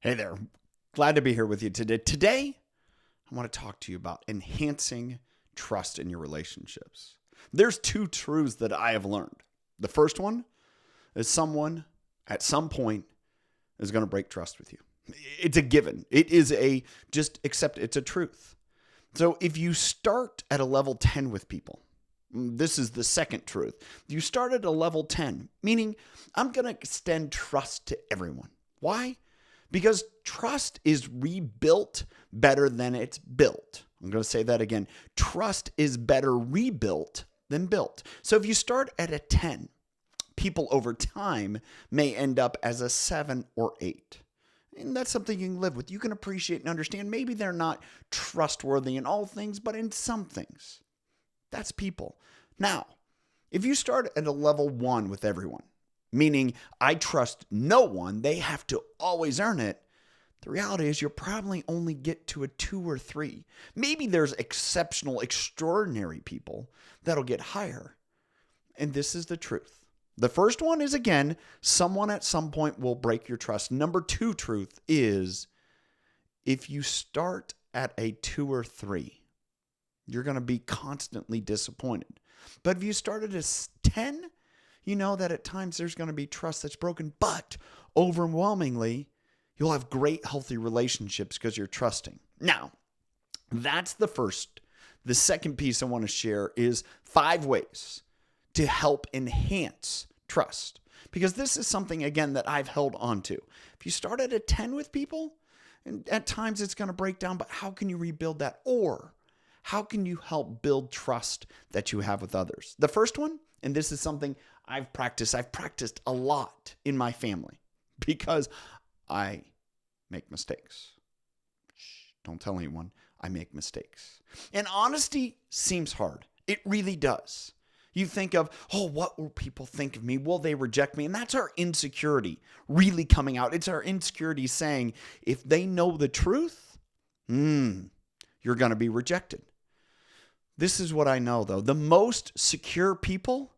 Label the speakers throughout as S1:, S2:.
S1: Hey there. Glad to be here with you today. Today, I want to talk to you about enhancing trust in your relationships. There's two truths that I have learned. The first one is someone at some point is going to break trust with you. It's a given. It is just accept it's a truth. So if you start at a level 10 with people, this is the second truth. You start at a level 10, meaning I'm going to extend trust to everyone. Why? Because trust is rebuilt better than it's built. I'm going to say that again. Trust is better rebuilt than built. So if you start at a 10, people over time may end up as a 7 or 8. And that's something you can live with. You can appreciate and understand. Maybe they're not trustworthy in all things, but in some things. That's people. Now, if you start at a level 1 with everyone, meaning I trust no one, they have to always earn it, the reality is you'll probably only get to a 2 or 3. Maybe there's exceptional, extraordinary people that'll get higher. And this is the truth. The first one is, again, someone at some point will break your trust. Number 2 truth is if you start at a 2 or 3, you're going to be constantly disappointed. But if you start at a 10, you know that at times there's going to be trust that's broken, but overwhelmingly, you'll have great, healthy relationships because you're trusting. Now, that's the first. The second piece I want to share is 5 ways to help enhance trust. Because this is something, again, that I've held on to. If you start at a 10 with people, and at times it's going to break down, but how can you rebuild that? Or how can you help build trust that you have with others? The first one, and this is something I've practiced a lot in my family because I make mistakes. Shh, don't tell anyone I make mistakes. And honesty seems hard. It really does. You think of, what will people think of me? Will they reject me? And that's our insecurity really coming out. It's our insecurity saying, if they know the truth, you're going to be rejected. This is what I know, though. The most secure people,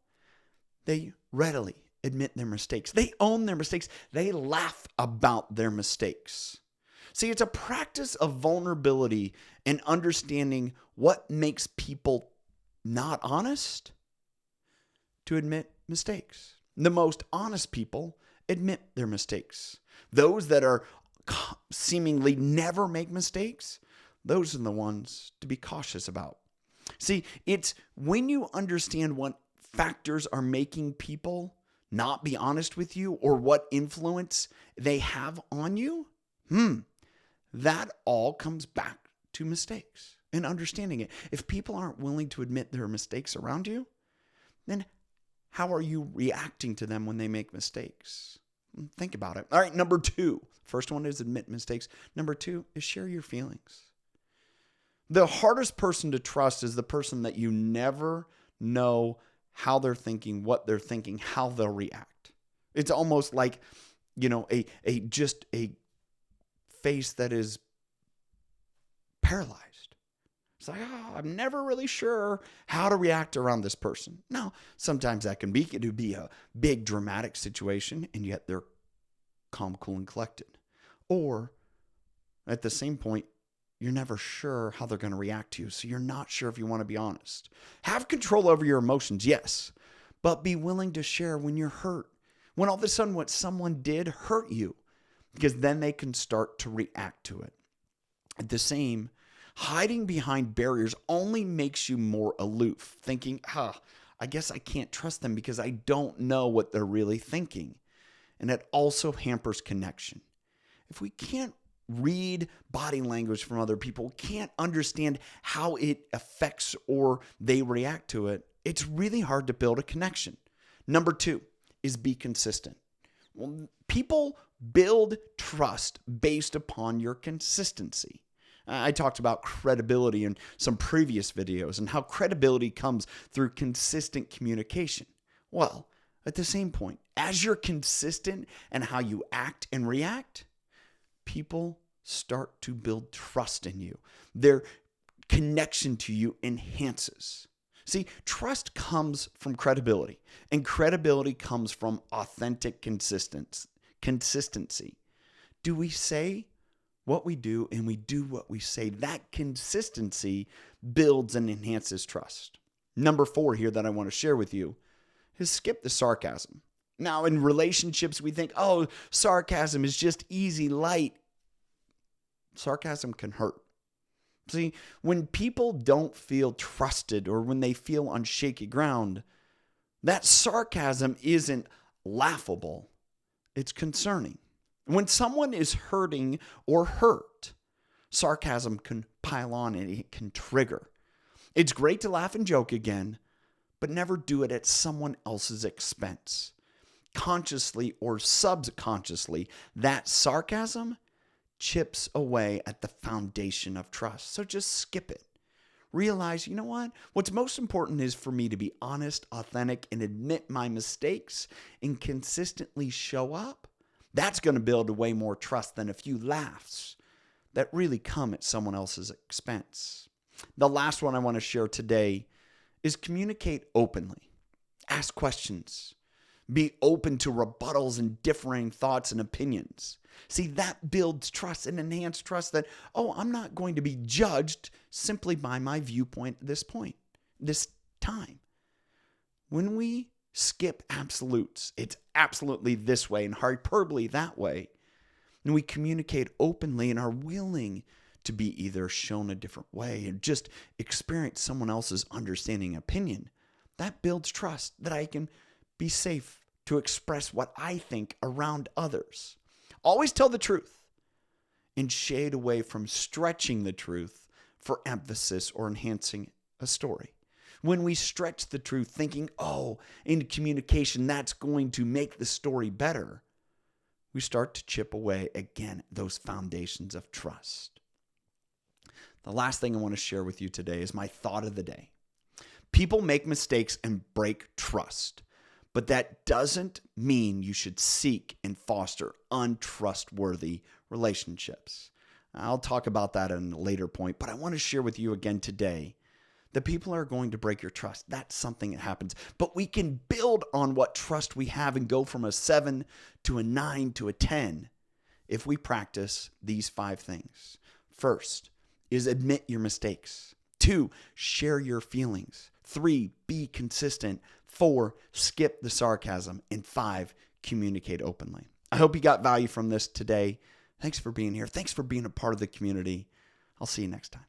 S1: they readily admit their mistakes. They own their mistakes. They laugh about their mistakes. See, it's a practice of vulnerability and understanding what makes people not honest to admit mistakes. The most honest people admit their mistakes. Those that are seemingly never make mistakes, those are the ones to be cautious about. See, it's when you understand what factors are making people not be honest with you or what influence they have on you, that all comes back to mistakes and understanding it. If people aren't willing to admit their mistakes around you, then how are you reacting to them when they make mistakes? Think about it. All right, number 2. First one is admit mistakes. Number 2 is share your feelings. The hardest person to trust is the person that you never know how they're thinking, what they're thinking, how they'll react. It's almost like, a face that is paralyzed. It's like, I'm never really sure how to react around this person. Now, sometimes that can be a big dramatic situation, and yet they're calm, cool, and collected. Or at the same point, you're never sure how they're going to react to you, so you're not sure if you want to be honest. Have control over your emotions, yes, but be willing to share when you're hurt. When all of a sudden what someone did hurt you, because then they can start to react to it. At the same, hiding behind barriers only makes you more aloof, thinking, I guess I can't trust them because I don't know what they're really thinking. And it also hampers connection. If we can't read body language from other people, can't understand how it affects or they react to it, it's really hard to build a connection. Number 2 is be consistent. Well, people build trust based upon your consistency. I talked about credibility in some previous videos and how credibility comes through consistent communication. Well, at the same point, as you're consistent in how you act and react, people start to build trust in you. Their connection to you enhances. See, trust comes from credibility, and credibility comes from authentic consistency. Do we say what we do and we do what we say? That consistency builds and enhances trust. Number 4 here that I want to share with you is skip the sarcasm. Now, in relationships, we think, oh, sarcasm is just easy, light. Sarcasm can hurt. See, when people don't feel trusted or when they feel on shaky ground, that sarcasm isn't laughable. It's concerning. When someone is hurting or hurt, sarcasm can pile on and it can trigger. It's great to laugh and joke again, but never do it at someone else's expense. Consciously or subconsciously, that sarcasm chips away at the foundation of trust. So just skip it. Realize, you know what? What's most important is for me to be honest, authentic, and admit my mistakes and consistently show up. That's going to build way more trust than a few laughs that really come at someone else's expense. The last one I want to share today is communicate openly. Ask questions. Be open to rebuttals and differing thoughts and opinions. See, that builds trust and enhances trust that, oh, I'm not going to be judged simply by my viewpoint at this time. When we skip absolutes, it's absolutely this way and hyperbole that way, and we communicate openly and are willing to be either shown a different way and just experience someone else's understanding opinion, that builds trust that I can be safe to express what I think around others. Always tell the truth and shade away from stretching the truth for emphasis or enhancing a story. When we stretch the truth thinking, oh, in communication, that's going to make the story better, we start to chip away again those foundations of trust. The last thing I want to share with you today is my thought of the day. People make mistakes and break trust, but that doesn't mean you should seek and foster untrustworthy relationships. I'll talk about that in a later point, but I want to share with you again today that people are going to break your trust. That's something that happens, but we can build on what trust we have and go from a 7 to a 9 to a 10 if we practice these 5 things. First is admit your mistakes. 2, share your feelings. 3, be consistent. 4, skip the sarcasm. And 5, communicate openly. I hope you got value from this today. Thanks for being here. Thanks for being a part of the community. I'll see you next time.